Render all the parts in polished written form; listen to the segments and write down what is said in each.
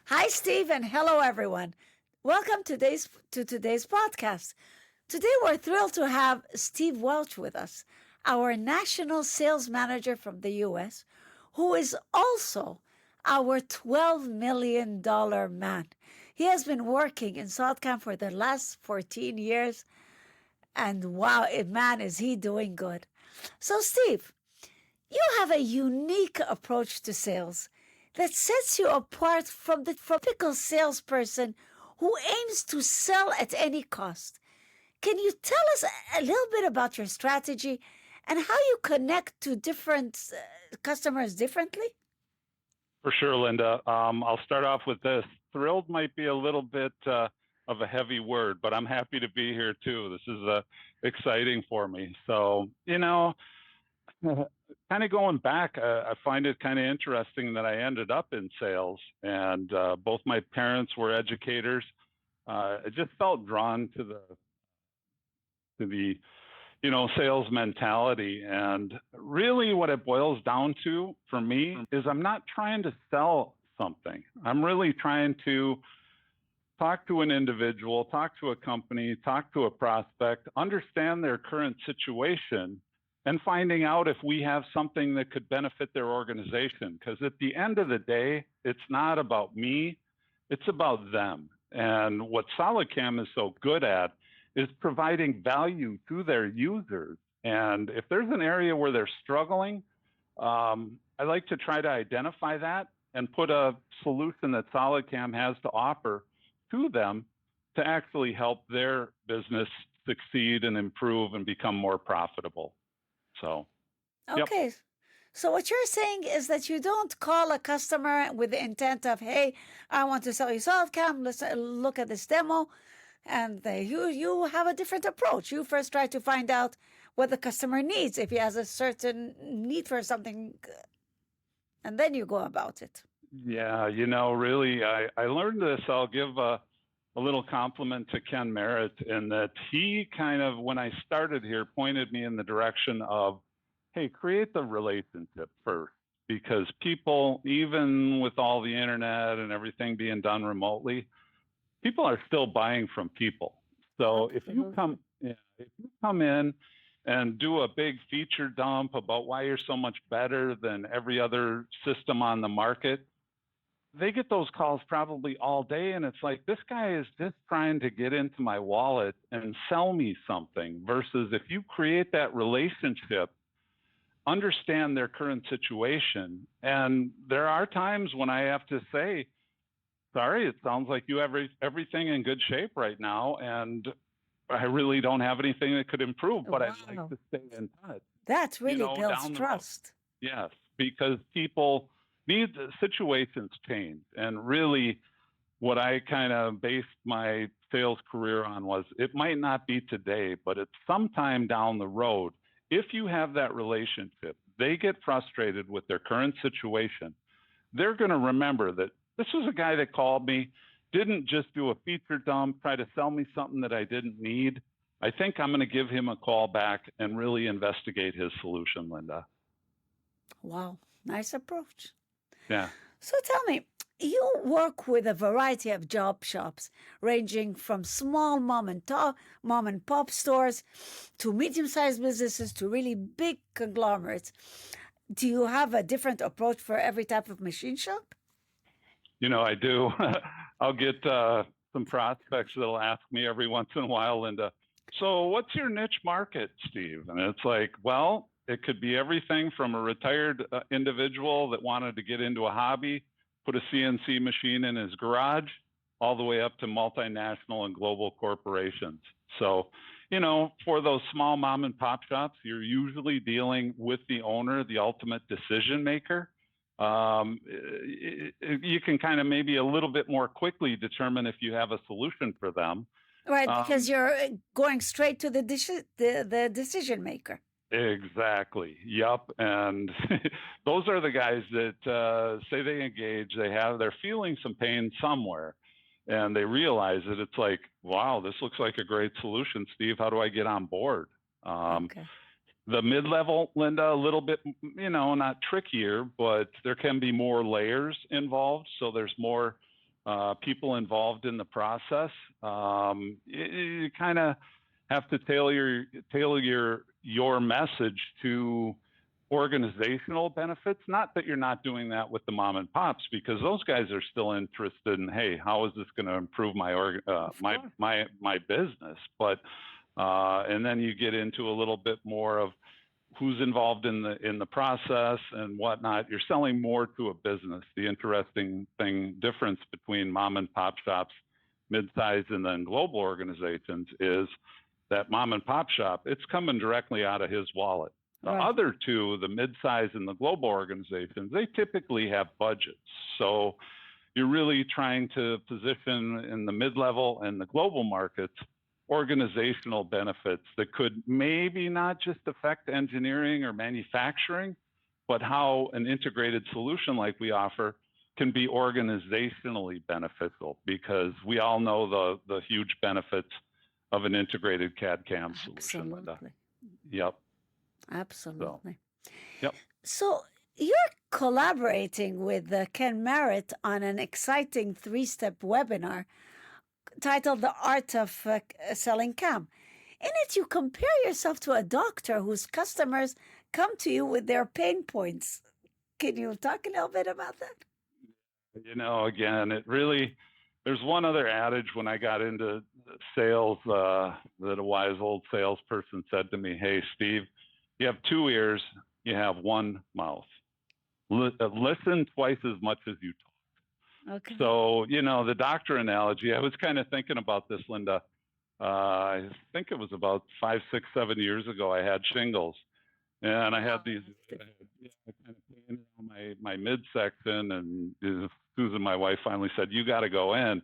Hi, Steve, and hello, everyone. Welcome to today's podcast. Today, we're thrilled to have Steve Welch with us, our national sales manager from the U.S., who is also our $12 million man. He has been working in SolidCAM for the last 14 years, and wow, man, is he doing good. So, Steve, you have a unique approach to sales that sets you apart from the typical salesperson who aims to sell at any cost. Can you tell us a little bit about your strategy and how you connect to different customers differently? For sure, Linda. I'll start off with this. Thrilled might be a little bit of a heavy word, but I'm happy to be here too. This is exciting for me. So, kind of going back, I find it kind of interesting that I ended up in sales, and both my parents were educators. I just felt drawn to the sales mentality. And really what it boils down to for me is I'm not trying to sell something. I'm really trying to talk to an individual, talk to a company, talk to a prospect, understand their current situation, and finding out if we have something that could benefit their organization. Because at the end of the day, it's not about me, it's about them. And what SolidCAM is so good at is providing value to their users. And if there's an area where they're struggling, I like to try to identify that and put a solution that SolidCAM has to offer to them to actually help their business succeed and improve and become more profitable. So, yep. Okay. So what you're saying is that you don't call a customer with the intent of, hey, I want to sell you SolidCAM, let's look at this demo. And you have a different approach. You first try to find out what the customer needs, if he has a certain need for something, and then you go about it. Yeah, really, I learned this. I'll give a little compliment to Ken Merritt in that he kind of, when I started here, pointed me in the direction of, hey, create the relationship first. Because people, even with all the internet and everything being done remotely, people are still buying from people. So if you come in and do a big feature dump about why you're so much better than every other system on the market, they get those calls probably all day. And it's like, this guy is just trying to get into my wallet and sell me something. Versus if you create that relationship, understand their current situation. And there are times when I have to say, sorry, it sounds like you have everything in good shape right now, and I really don't have anything that could improve, but I'd like to stay in touch. That really builds trust. Yes, because people need, situations change. And really, what I kind of based my sales career on was it might not be today, but it's sometime down the road. If you have that relationship, they get frustrated with their current situation, they're going to remember that this was a guy that called me, didn't just do a feature dump, try to sell me something that I didn't need. I think I'm going to give him a call back and really investigate his solution, Linda. Wow, nice approach. Yeah. So tell me, you work with a variety of job shops, ranging from small mom and pop stores to medium-sized businesses to really big conglomerates. Do you have a different approach for every type of machine shop? I do. I'll get some prospects that'll ask me every once in a while, Linda, so what's your niche market, Steve? And it's like, well, it could be everything from a retired individual that wanted to get into a hobby, put a CNC machine in his garage, all the way up to multinational and global corporations. So, for those small mom and pop shops, you're usually dealing with the owner, the ultimate decision maker. You can kind of maybe a little bit more quickly determine if you have a solution for them. Right, because you're going straight to the decision maker. Exactly. Yep. And those are the guys that say they engage, they're feeling some pain somewhere, and they realize that it's like, wow, this looks like a great solution, Steve. How do I get on board? Okay. The mid-level, Linda, a little bit, not trickier, but there can be more layers involved. So there's more people involved in the process. You kind of have to tailor your message to organizational benefits. Not that you're not doing that with the mom and pops, because those guys are still interested in, hey, how is this going to improve my business? But and then you get into a little bit more of who's involved in the process and whatnot. You're selling more to a business. The interesting difference between mom and pop shops, mid-size, and then global organizations is that mom and pop shop, it's coming directly out of his wallet. The other two, the mid-size and the global organizations, they typically have budgets. So you're really trying to position in the mid-level and the global markets organizational benefits that could maybe not just affect engineering or manufacturing, but how an integrated solution like we offer can be organizationally beneficial, because we all know the huge benefits of an integrated CAD/CAM solution. Absolutely. Yep. Absolutely. So, yep. So you're collaborating with Ken Merritt on an exciting 3-step webinar titled The Art of Selling CAM. In it, you compare yourself to a doctor whose customers come to you with their pain points. Can you talk a little bit about that? Again, there's one other adage when I got into sales that a wise old salesperson said to me, hey, Steve, you have 2 ears, you have 1 mouth. Listen twice as much as you talk. Okay. So, the doctor analogy, I was kind of thinking about this, Linda. I think it was about 5, 6, 7 years ago, I had shingles. And I had these kind of pain around my midsection. And Susan, my wife, finally said, you got to go in.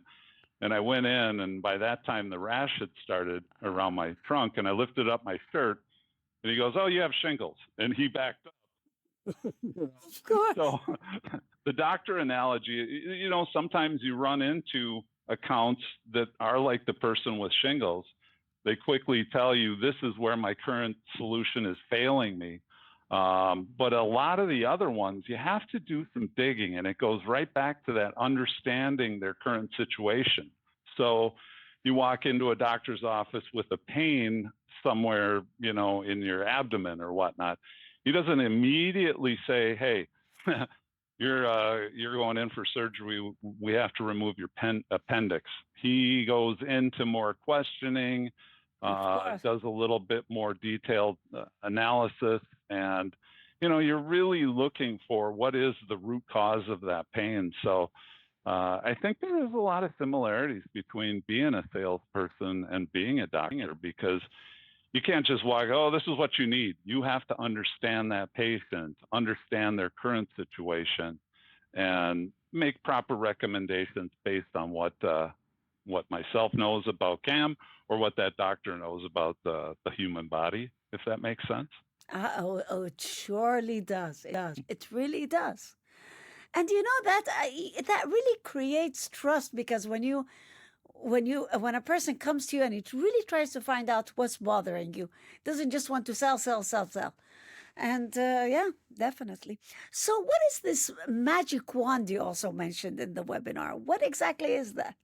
And I went in, and by that time, the rash had started around my trunk. And I lifted up my shirt, and he goes, oh, you have shingles. And he backed up. Of course. So the doctor analogy, sometimes you run into accounts that are like the person with shingles. They quickly tell you, this is where my current solution is failing me. But a lot of the other ones, you have to do some digging, and it goes right back to that understanding their current situation. So you walk into a doctor's office with a pain somewhere, in your abdomen or whatnot. He doesn't immediately say, hey, you're going in for surgery. We have to remove your appendix. He goes into more questioning, does a little bit more detailed analysis. And, you're really looking for what is the root cause of that pain. So I think there is a lot of similarities between being a salesperson and being a doctor, because you can't just walk, oh, this is what you need. You have to understand that patient, understand their current situation, and make proper recommendations based on what myself knows about CAM or what that doctor knows about the human body, if that makes sense. It surely does. It does. It really does. And that really creates trust, because when a person comes to you and it really tries to find out what's bothering you, doesn't just want to sell. And yeah, definitely. So what is this magic wand you also mentioned in the webinar? What exactly is that?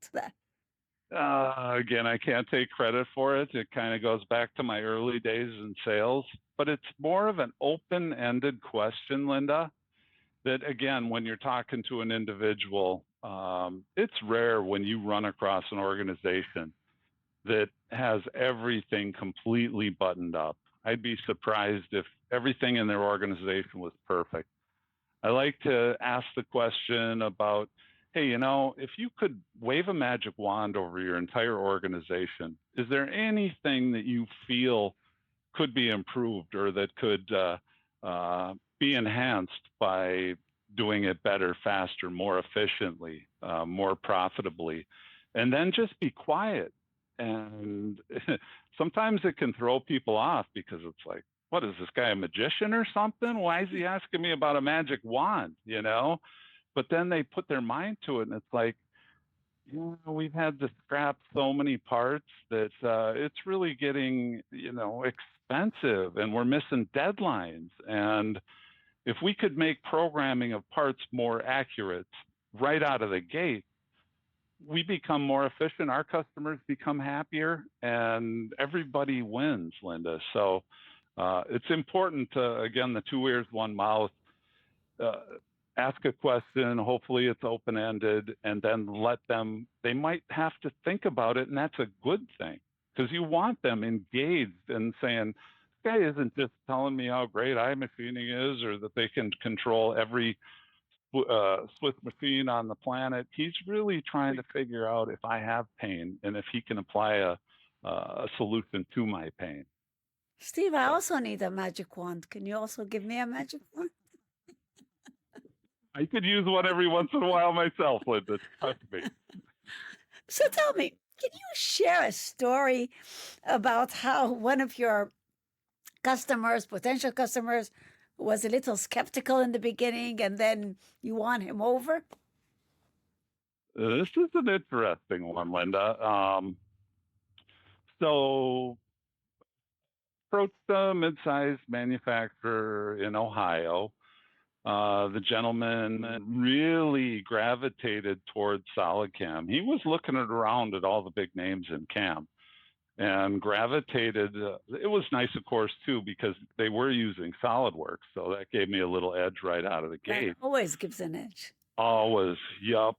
Again, I can't take credit for it. It kind of goes back to my early days in sales, but it's more of an open-ended question, Linda, that again, when you're talking to an individual, it's rare when you run across an organization that has everything completely buttoned up. I'd be surprised if everything in their organization was perfect. I like to ask the question about, hey, if you could wave a magic wand over your entire organization, is there anything that you feel could be improved or that could be enhanced by doing it better, faster, more efficiently, more profitably, and then just be quiet? And sometimes it can throw people off, because it's like, what is this guy, a magician or something? Why is he asking me about a magic wand, But then they put their mind to it, and it's like, we've had to scrap so many parts that it's really getting, expensive, and we're missing deadlines. And if we could make programming of parts more accurate right out of the gate, we become more efficient, our customers become happier, and everybody wins, Linda. So it's important to, again, the two ears, one mouth. Uh, Ask a question, hopefully it's open ended, and then let them, they might have to think about it, and that's a good thing because you want them engaged and saying, this guy isn't just telling me how great iMachining is or that they can control every Swiss machine on the planet. He's really trying to figure out if I have pain and if he can apply a solution to my pain. Steve, I So also need a magic wand. Can you also give me a magic wand? I could use one every once in a while myself, Linda. Trust me. So tell me, can you share a story about how one of your customers, potential customers, was a little skeptical in the beginning and then you won him over? This is an interesting one, Linda. So approached a mid-sized manufacturer in Ohio. The gentleman really gravitated towards SolidCAM. He was looking around at all the big names in CAM and gravitated. It was nice, of course, too, because they were using SolidWorks. So that gave me a little edge right out of the gate. That always gives an edge. Always, yup.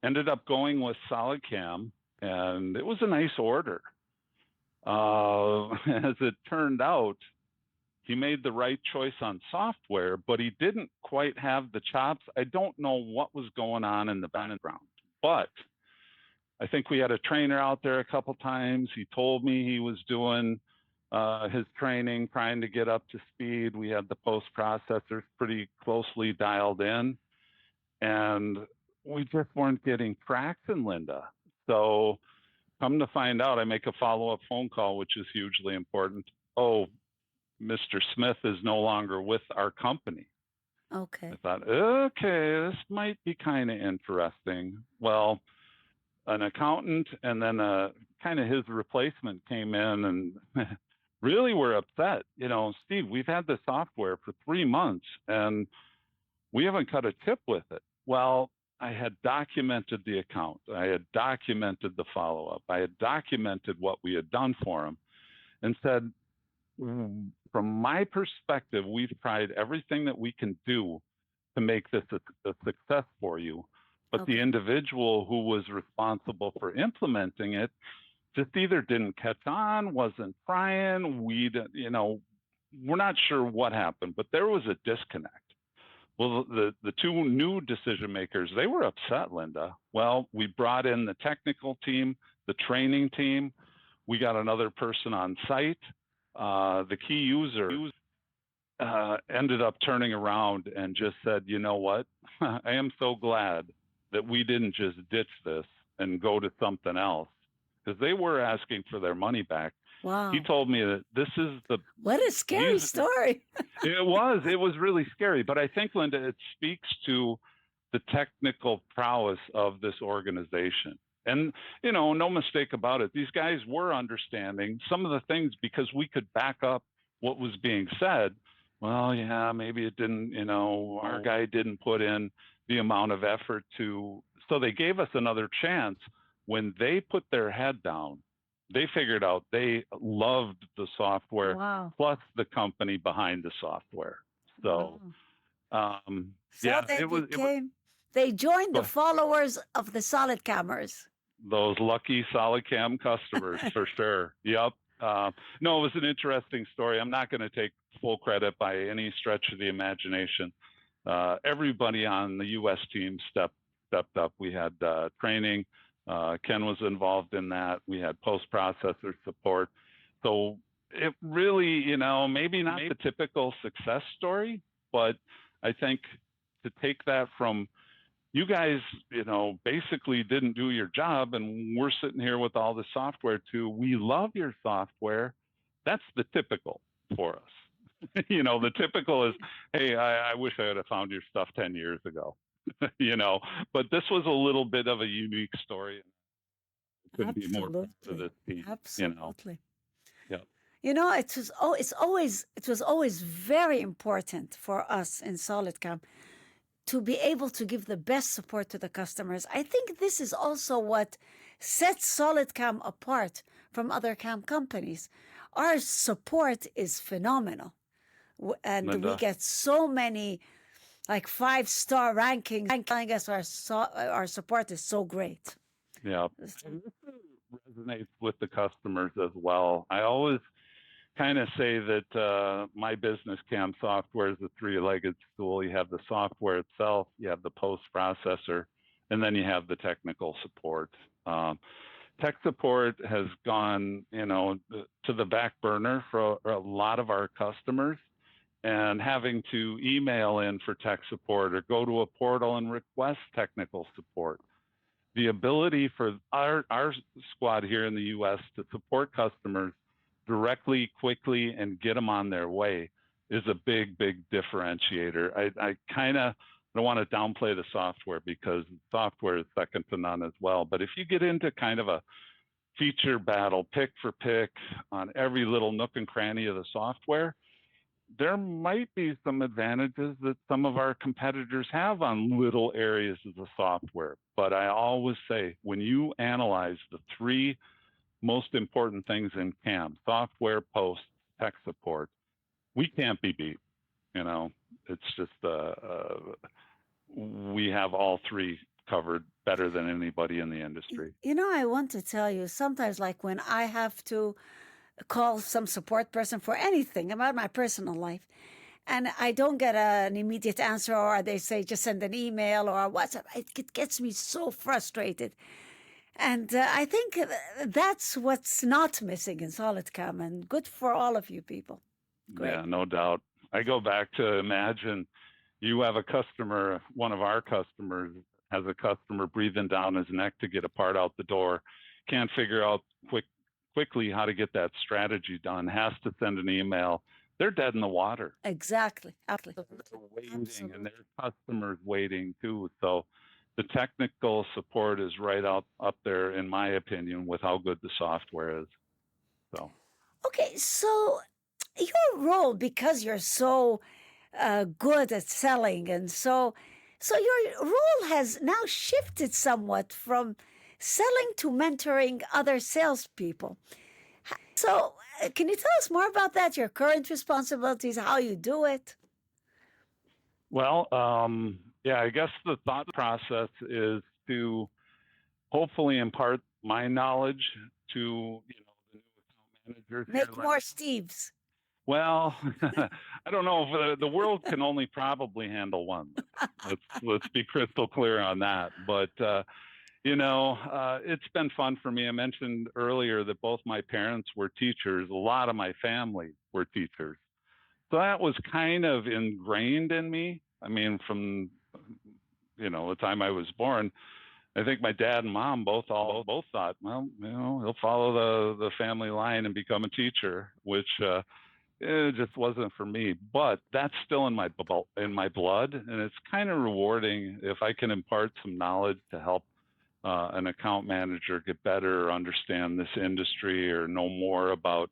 Ended up going with SolidCAM, and it was a nice order. As it turned out, he made the right choice on software, but he didn't quite have the chops. I don't know what was going on in the background, but I think we had a trainer out there a couple times. He told me he was doing his training, trying to get up to speed. We had the post processors pretty closely dialed in, and we just weren't getting traction, Linda. So come to find out, I make a follow-up phone call, which is hugely important. Oh, Mr. Smith is no longer with our company. Okay. I thought, okay, this might be kind of interesting. Well, an accountant and then kind of his replacement came in and really were upset. You know, Steve, we've had the software for 3 months and we haven't cut a tip with it. Well, I had documented the account. I had documented the follow-up. I had documented what we had done for him and said, from my perspective, we've tried everything that we can do to make this a success for you. But the individual who was responsible for implementing it just either didn't catch on, wasn't trying. You know, we're not sure what happened, but there was a disconnect. Well, the two new decision makers, they were upset, Linda. Well, we brought in the technical team, the training team. We got another person on site. The key user ended up turning around and just said, you know what? I am so glad that we didn't just ditch this and go to something else, because they were asking for their money back. Wow. He told me that this is the... What a scary story. It was really scary. But I think, Linda, it speaks to the technical prowess of this organization. And, you know, no mistake about it, these guys were understanding some of the things because we could back up what was being said. Well, yeah, maybe it didn't, you know, our guy didn't put in the amount of effort to... So they gave us another chance. When they put their head down, they figured out they loved the software, plus the company behind the software. So, yeah, they joined the followers of the SolidCAMers. Those lucky SolidCAM customers, for sure. Yep. No, it was an interesting story. I'm not going to take full credit by any stretch of the imagination. Everybody on the U.S. team stepped up. We had training. Ken was involved in that. We had post-processor support. So it really, you know, maybe not the typical success story, but I think to take that from you guys, you know, basically didn't do your job and we're sitting here with all the software too. We love your software. That's the typical for us. You know, the typical is, hey, I wish I had found your stuff 10 years ago. You know, but this was a little bit of a unique story. It could be more to this team. Absolutely. You know? Yeah. You know, it was always very important for us in SolidCAM to be able to give the best support to the customers. I think this is also what sets SolidCAM apart from other CAM companies. Our support is phenomenal. And we Linda. get so many like 5-star rankings telling us our support is so great. Yeah. And this resonates with the customers as well. I always kind of say that my business CAM software is a three-legged stool. You have the software itself, you have the post-processor, and then you have the technical support. Tech support has gone, to the back burner for a lot of our customers, and having to email in for tech support or go to a portal and request technical support. The ability for our squad here in the US to support customers directly, quickly, and get them on their way is a big, big differentiator. I kind of don't want to downplay the software because software is second to none as well. But if you get into kind of a feature battle, pick for pick on every little nook and cranny of the software, there might be some advantages that some of our competitors have on little areas of the software. But I always say, when you analyze the three most important things in CAM, software, post, tech support, we can't be beat. It's just we have all three covered better than anybody in the industry. I want to tell you, sometimes like when I have to call some support person for anything about my personal life, and I don't get an immediate answer, or they say just send an email or WhatsApp, it gets me so frustrated. And I think that's what's not missing in SolidCAM, and good for all of you people. Great. Yeah, no doubt. I go back to imagine you have a customer, one of our customers has a customer breathing down his neck to get a part out the door, can't figure out quickly how to get that strategy done, has to send an email. They're dead in the water. Exactly. They're waiting, and their customers waiting too. So the technical support is right up there, in my opinion, with how good the software is. So. Okay, so your role, because you're so good at selling, and so your role has now shifted somewhat from selling to mentoring other salespeople. So, can you tell us more about that? Your current responsibilities, how you do it? Well, yeah, I guess the thought process is to hopefully impart my knowledge to the new account managers. Make more Steves. Well, I don't know if the world can only probably handle one. Let's be crystal clear on that. But it's been fun for me. I mentioned earlier that both my parents were teachers. A lot of my family were teachers. So that was kind of ingrained in me. I mean, from the time I was born, I think my dad and mom both thought, well, he'll follow the family line and become a teacher, which it just wasn't for me. But that's still in my blood, and it's kind of rewarding if I can impart some knowledge to help an account manager get better or understand this industry or know more about.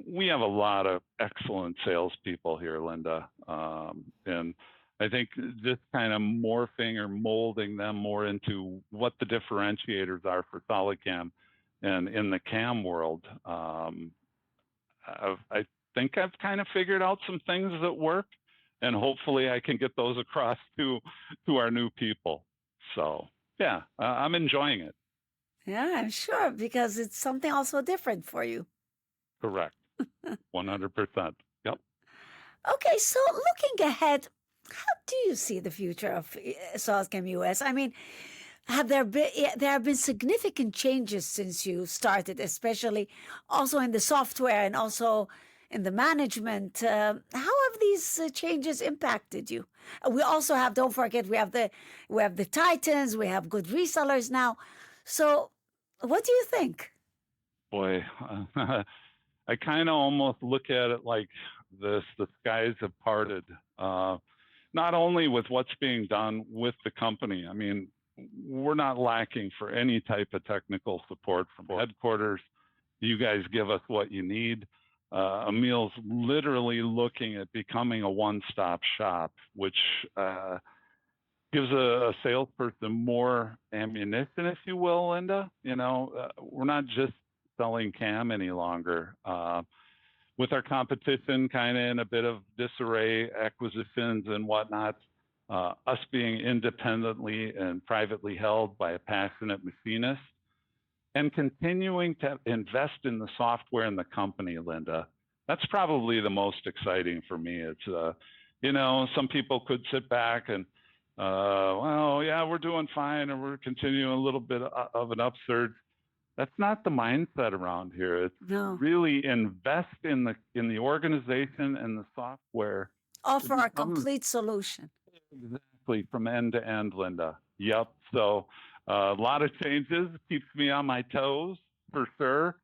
We have a lot of excellent salespeople here, Linda, and I think just kind of morphing or molding them more into what the differentiators are for SolidCAM and in the CAM world. I think I've kind of figured out some things that work, and hopefully I can get those across to our new people. So yeah, I'm enjoying it. Yeah, I'm sure, because it's something also different for you. Correct. 100%. Yep. Okay, so looking ahead, how do you see the future of SolidCAM US? I mean, there have been significant changes since you started, especially also in the software and also in the management. How have these changes impacted you? We also have, don't forget, we have the Titans, we have good resellers now. So what do you think? Boy, I kind of almost look at it like this: the skies have parted. Not only with what's being done with the company. I mean, we're not lacking for any type of technical support from headquarters. You guys give us what you need. Emil's literally looking at becoming a one-stop shop, which gives a salesperson more ammunition, if you will, Linda. We're not just selling CAM any longer. With our competition kind of in a bit of disarray, acquisitions and whatnot, us being independently and privately held by a passionate machinist, and continuing to invest in the software in the company, Linda. That's probably the most exciting for me. It's, some people could sit back and, well, yeah, we're doing fine, and we're continuing a little bit of an upsurge. That's not the mindset around here. It's No. really invest in the organization and the software. Offer a complete solution. Exactly, from end to end, Linda. Yep. So a lot of changes, keeps me on my toes for sure.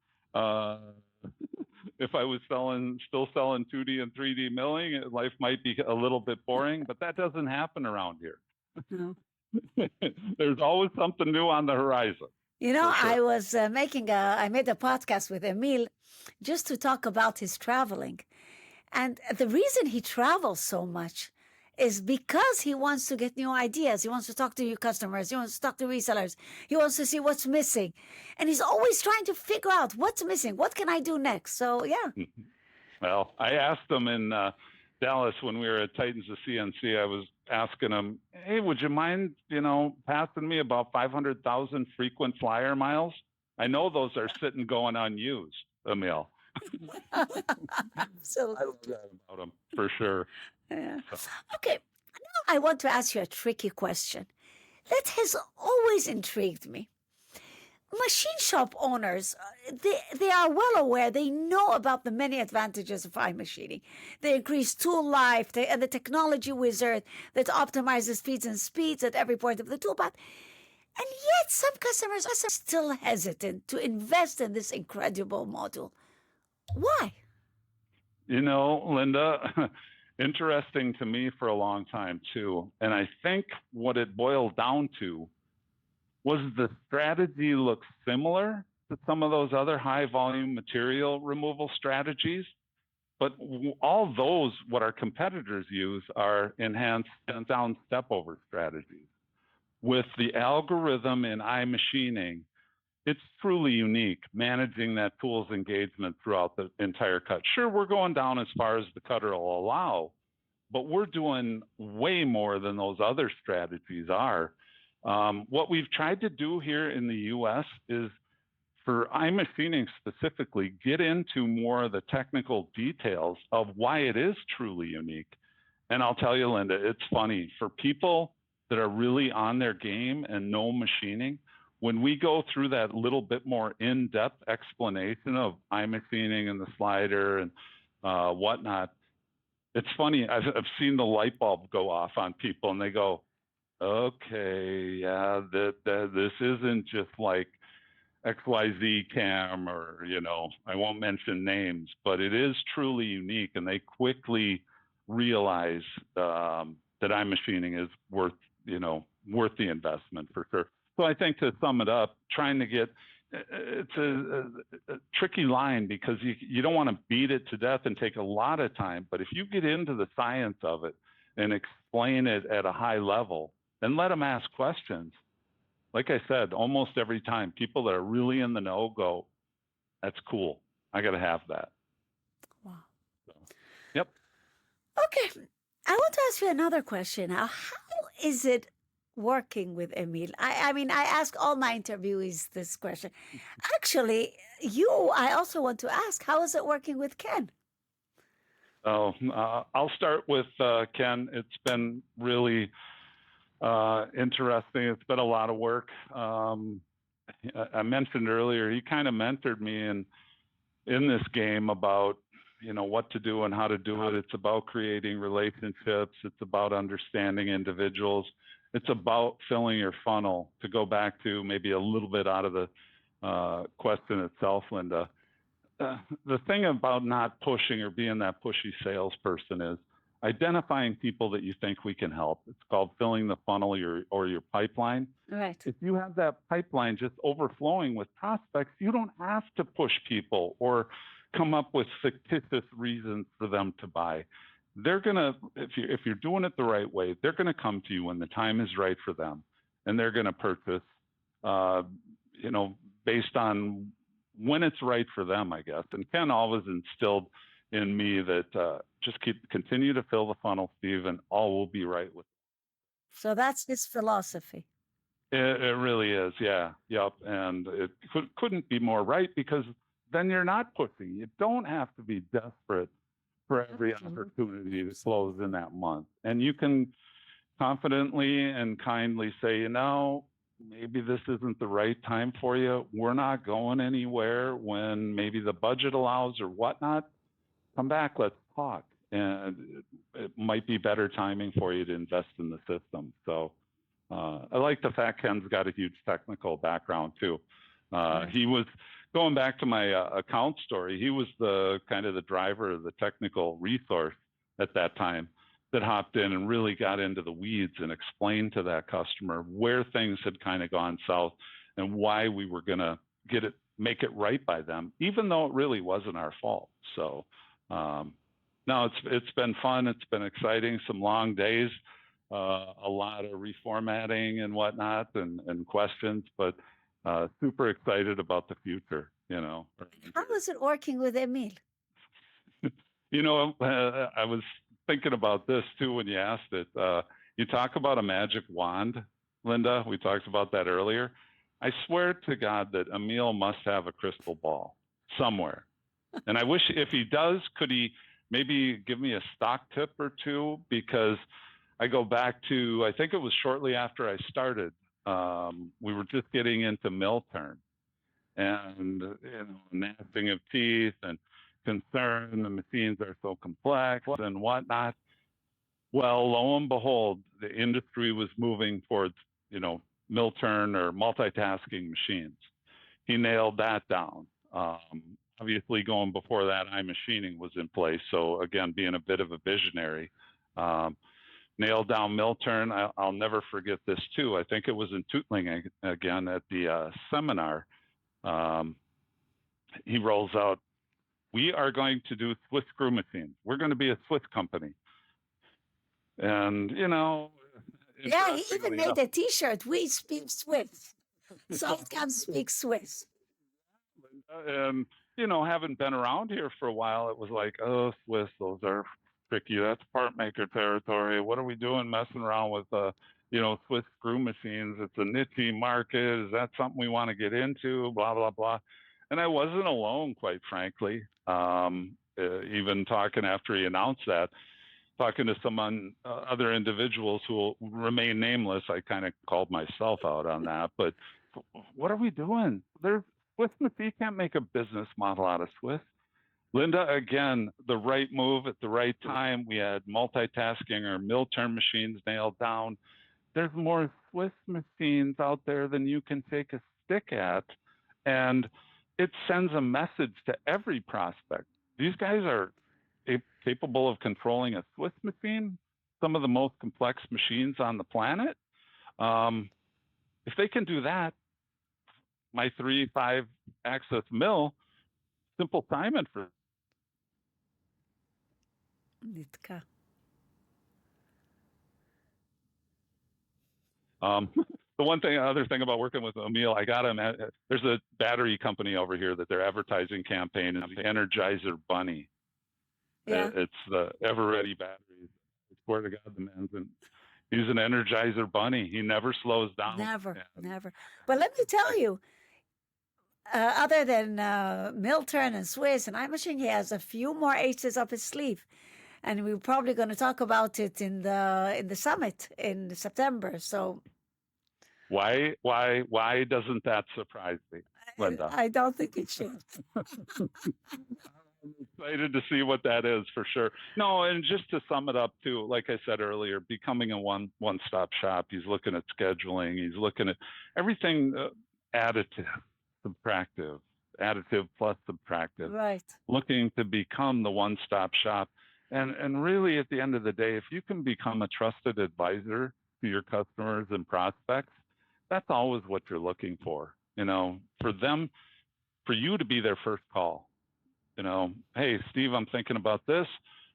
If I was still selling 2D and 3D milling, life might be a little bit boring, but that doesn't happen around here. No. There's always something new on the horizon. Sure. I was I made a podcast with Emil just to talk about his traveling. And the reason he travels so much is because he wants to get new ideas. He wants to talk to new customers. He wants to talk to resellers. He wants to see what's missing. And he's always trying to figure out what's missing. What can I do next? So, yeah. Well, I asked him in Dallas when we were at Titans of CNC, I was asking him, hey, would you mind, passing me about 500,000 frequent flyer miles? I know those are sitting going unused, Emil. Absolutely. I love that about him, for sure. Yeah. Okay, now I want to ask you a tricky question that has always intrigued me. Machine shop owners, they are well aware, they know about the many advantages of iMachining. The increased tool life, and the technology wizard that optimizes feeds and speeds at every point of the toolpath. And yet some customers are still hesitant to invest in this incredible module. Why? Linda, interesting to me for a long time too. And I think what it boiled down to was the strategy looks similar to some of those other high volume material removal strategies, but all those, what our competitors use, are enhanced and down step over strategies. With the algorithm in iMachining, it's truly unique, managing that tool's engagement throughout the entire cut. Sure, we're going down as far as the cutter will allow, but we're doing way more than those other strategies are. What we've tried to do here in the US is, for iMachining specifically, get into more of the technical details of why it is truly unique. And I'll tell you, Linda, it's funny. For people that are really on their game and know machining, when we go through that little bit more in-depth explanation of iMachining and the slider and whatnot, it's funny. I've seen the light bulb go off on people, and they go, okay, yeah, this isn't just like XYZ CAM or, I won't mention names, but it is truly unique. And they quickly realize that iMachining is worth the investment for sure. So I think, to sum it up, trying to get, it's a tricky line, because you don't want to beat it to death and take a lot of time. But if you get into the science of it and explain it at a high level, and let them ask questions. Like I said, almost every time, people that are really in the know go, that's cool. I got to have that. Wow. So, yep. Okay. I want to ask you another question now. How is it working with Emil? I mean, I ask all my interviewees this question. Actually, I also want to ask, how is it working with Ken? Oh, I'll start with Ken. It's been really interesting. It's been a lot of work. I mentioned earlier, he kind of mentored me in this game about, what to do and how to do it. It's about creating relationships. It's about understanding individuals. It's about filling your funnel, to go back to maybe a little bit out of the question itself, Linda. The thing about not pushing or being that pushy salesperson is identifying people that you think we can help. It's called filling the funnel or your pipeline. Right. If you have that pipeline just overflowing with prospects, you don't have to push people or come up with fictitious reasons for them to buy. They're gonna, if you're doing it the right way, they're gonna come to you when the time is right for them, and they're gonna purchase, uh, you know, based on when it's right for them, I guess. And Ken always instilled in me that just continue to fill the funnel, Steve, and all will be right with. So that's his philosophy. It really is, yeah, yep, and it couldn't be more right, because then you're not pushing. You don't have to be desperate for every opportunity to close in that month, and you can confidently and kindly say, maybe this isn't the right time for you. We're not going anywhere. When maybe the budget allows or whatnot, come back, let's talk. And it might be better timing for you to invest in the system. So I like the fact Ken's got a huge technical background too. He was, going back to my account story, he was the kind of the driver of the technical resource at that time that hopped in and really got into the weeds and explained to that customer where things had kind of gone south and why we were going to make it right by them, even though it really wasn't our fault. So no, it's been fun. It's been exciting. Some long days, a lot of reformatting and whatnot, and questions, but super excited about the future. How is it working with Emil? I was thinking about this too when you asked it. You talk about a magic wand, Linda. We talked about that earlier. I swear to God that Emil must have a crystal ball somewhere. And I wish, if he does, could he maybe give me a stock tip or two? Because I go back to, I think it was shortly after I started. We were just getting into mill turn and gnashing of teeth and concern. The machines are so complex and whatnot. Well, lo and behold, the industry was moving towards, mill turn or multitasking machines. He nailed that down. Obviously, going before that, iMachining was in place. So again, being a bit of a visionary, nailed down mill turn. I'll never forget this too. I think it was in Tootling again at the seminar. He rolls out, "We are going to do Swiss screw machines. We're going to be a Swiss company." And, yeah, he even made a T-shirt. We speak Swiss. SolidCAM speaks Swiss. And, having been around here for a while, it was like, oh, Swiss, those are tricky. That's part maker territory. What are we doing messing around with, Swiss screw machines? It's a niche market. Is that something we want to get into? Blah, blah, blah. And I wasn't alone, quite frankly. Even talking after he announced that, talking to some other individuals who will remain nameless, I kind of called myself out on that. But what are we doing? Swiss, you can't make a business model out of Swiss. Linda, again, the right move at the right time. We had multitasking or mill turn machines nailed down. There's more Swiss machines out there than you can take a stick at. And it sends a message to every prospect. These guys are capable of controlling a Swiss machine, some of the most complex machines on the planet. If they can do that, my 3-5 axis mill, simple assignment for Nitka. The other thing about working with Emil, I got him. There's a battery company over here that their advertising campaign is the Energizer Bunny. Yeah. It's the ever-ready batteries. I swear to God, the man's he's an Energizer Bunny. He never slows down. Never. But let me tell you, other than mill turn and Swiss and iMachining, he has a few more aces up his sleeve. And we're probably going to talk about it in the summit in September. So why doesn't that surprise me, Linda? I don't think it should. I'm excited to see what that is for sure. No, and just to sum it up too, like I said earlier, becoming a one-stop shop. He's looking at scheduling. He's looking at everything additive, subtractive, additive plus subtractive. Right. Looking to become the one-stop shop. And really, at the end of the day, if you can become a trusted advisor to your customers and prospects, that's always what you're looking for. For you to be their first call. hey, Steve, I'm thinking about this.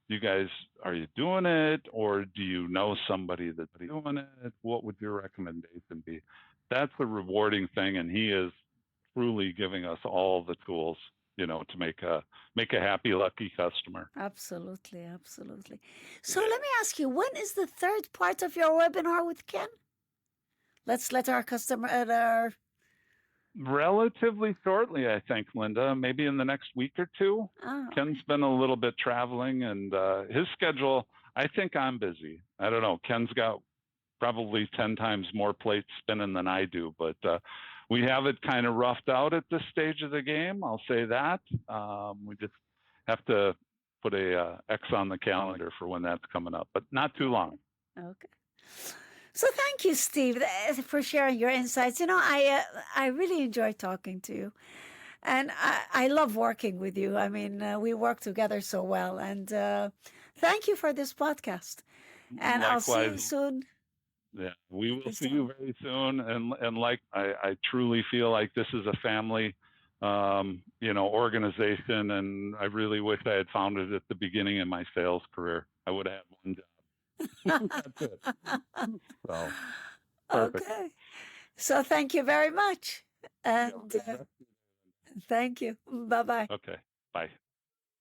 You guys, are you doing it, or do you know somebody that's doing it? What would your recommendation be? That's a rewarding thing, and he is truly giving us all the tools, to make a happy, lucky customer. Absolutely, absolutely. So let me ask you, when is the third part of your webinar with Ken? Let's let our customer, Relatively shortly, I think, Linda, maybe in the next week or two. okay. Ken's been a little bit traveling, and his schedule, I think I'm busy. I don't know. Ken's got probably 10 times more plates spinning than I do, but we have it kind of roughed out at this stage of the game. I'll say that. We just have to put a X on the calendar for when that's coming up, but not too long. Okay. So thank you, Steve, for sharing your insights. I really enjoy talking to you, and I love working with you. I mean, we work together so well, and thank you for this podcast. And Likewise. I'll see you soon. Yeah, we will see you very soon. And like I truly feel like this is a family, organization, and I really wish I had found it at the beginning of my sales career. I would have had one job. That's it. So, perfect. Okay. So thank you very much. And thank you. Bye-bye. Okay. Bye.